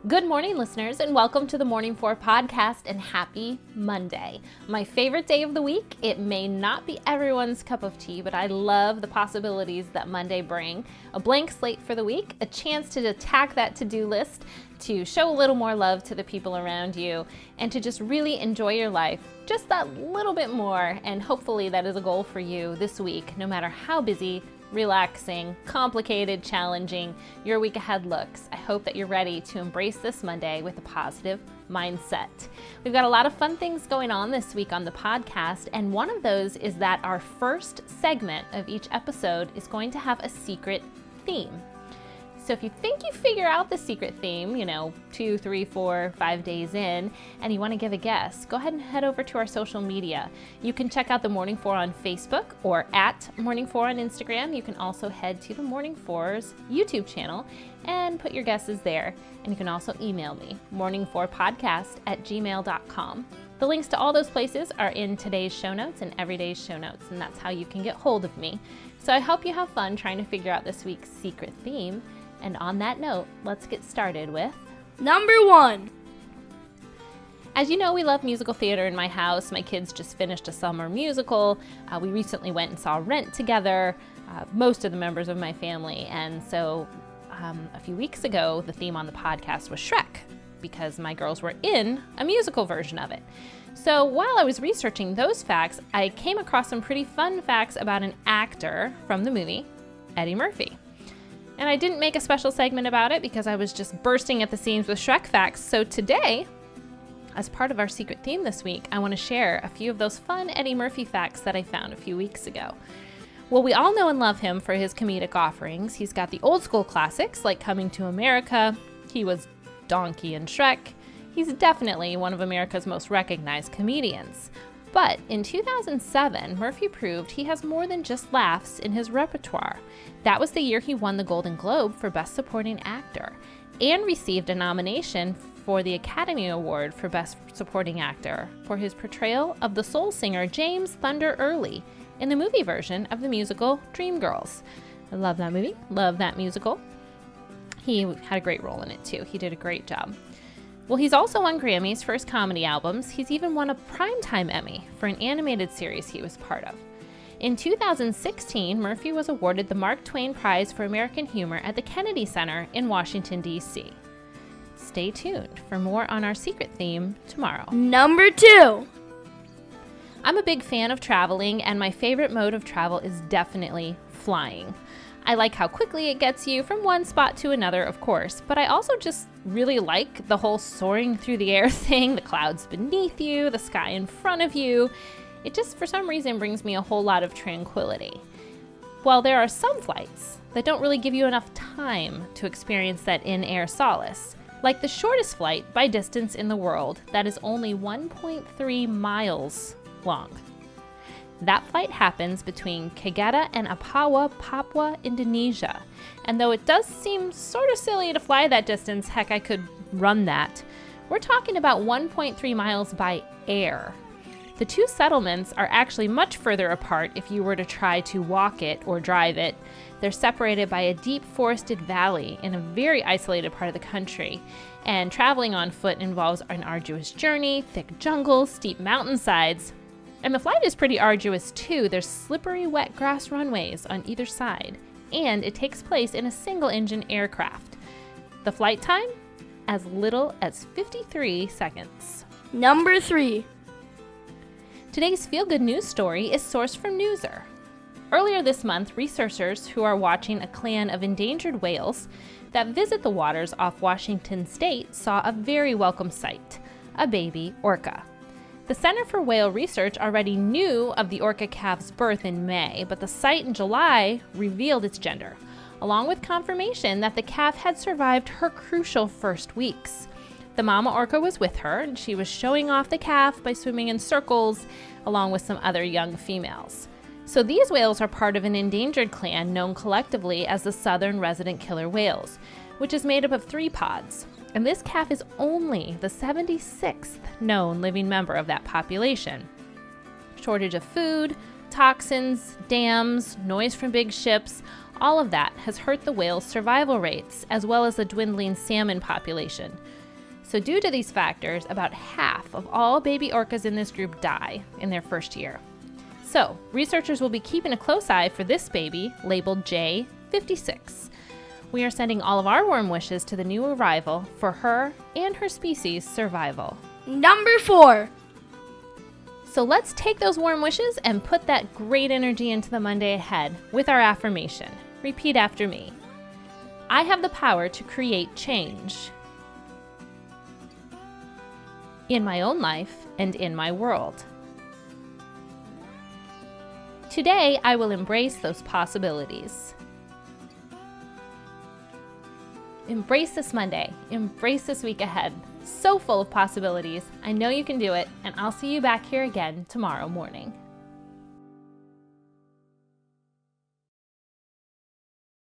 Good morning, listeners, and welcome to the Morning 4 podcast, and happy Monday. My favorite day of the week. It may not be everyone's cup of tea, but I love the possibilities that Monday bring. A blank slate for the week, a chance to attack that to-do list, to show a little more love to the people around you, and to just really enjoy your life just that little bit more. And hopefully that is a goal for you this week, no matter how busy, relaxing, complicated, challenging your week ahead looks. I hope that you're ready to embrace this Monday with a positive mindset. We've got a lot of fun things going on this week on the podcast, and one of those is that our first segment of each episode is going to have a secret theme. So if you think you figure out the secret theme, 2, 3, 4, 5 days in, and you want to give a guess, go ahead and head over to our social media. You can check out the Morning 4 on Facebook or at Morning 4 on Instagram. You can also head to the Morning 4's YouTube channel and put your guesses there. And you can also email me, morning4podcast@gmail.com. The links to all those places are in today's show notes and every day's show notes, and that's how you can get hold of me. So I hope you have fun trying to figure out this week's secret theme. And on that note, let's get started with number 1. As you know, we love musical theater in my house. My kids just finished a summer musical. We recently went and saw Rent together, most of the members of my family. And so a few weeks ago, the theme on the podcast was Shrek, because my girls were in a musical version of it. So while I was researching those facts, I came across some pretty fun facts about an actor from the movie, Eddie Murphy. And I didn't make a special segment about it because I was just bursting at the seams with Shrek facts. So today, as part of our secret theme this week, I want to share a few of those fun Eddie Murphy facts that I found a few weeks ago. Well, we all know and love him for his comedic offerings. He's got the old school classics like Coming to America. He was Donkey in Shrek. He's definitely one of America's most recognized comedians. But in 2007, Murphy proved he has more than just laughs in his repertoire. That was the year he won the Golden Globe for Best Supporting Actor and received a nomination for the Academy Award for Best Supporting Actor for his portrayal of the soul singer James Thunder Early in the movie version of the musical Dreamgirls. I love that movie, love that musical. He had a great role in it too. He did a great job. Well, he's also won Grammys for his comedy albums. He's even won a Primetime Emmy for an animated series he was part of. In 2016, Murphy was awarded the Mark Twain Prize for American Humor at the Kennedy Center in Washington, D.C. Stay tuned for more on our secret theme tomorrow. Number 2. I'm a big fan of traveling, and my favorite mode of travel is definitely flying. I like how quickly it gets you from one spot to another, of course, but I also just really like the whole soaring through the air thing, the clouds beneath you, the sky in front of you. It just, for some reason, brings me a whole lot of tranquility. While there are some flights that don't really give you enough time to experience that in-air solace, like the shortest flight by distance in the world that is only 1.3 miles long. That flight happens between Kageta and Apawa, Papua, Indonesia. And though it does seem sort of silly to fly that distance, heck, I could run that. We're talking about 1.3 miles by air. The two settlements are actually much further apart if you were to try to walk it or drive it. They're separated by a deep forested valley in a very isolated part of the country. And traveling on foot involves an arduous journey, thick jungles, steep mountainsides. And the flight is pretty arduous too. There's slippery, wet grass runways on either side, and it takes place in a single-engine aircraft. The flight time? As little as 53 seconds. Number 3. Today's feel-good news story is sourced from Newser. Earlier this month, researchers who are watching a clan of endangered whales that visit the waters off Washington State saw a very welcome sight, a baby orca. The Center for Whale Research already knew of the orca calf's birth in May, but the sight in July revealed its gender, along with confirmation that the calf had survived her crucial first weeks. The mama orca was with her, and she was showing off the calf by swimming in circles, along with some other young females. So these whales are part of an endangered clan known collectively as the Southern Resident Killer Whales, which is made up of 3 pods. And this calf is only the 76th known living member of that population. Shortage of food, toxins, dams, noise from big ships, All of that has hurt the whale's survival rates, as well as the dwindling salmon population. So due to these factors, about half of all baby orcas in this group die in their first year. So researchers will be keeping a close eye for this baby, labeled J56. We are sending all of our warm wishes to the new arrival for her and her species' survival. Number 4. So let's take those warm wishes and put that great energy into the Monday ahead with our affirmation. Repeat after me. I have the power to create change in my own life and in my world. Today, I will embrace those possibilities. Embrace this Monday. Embrace this week ahead. So full of possibilities. I know you can do it, and I'll see you back here again tomorrow morning.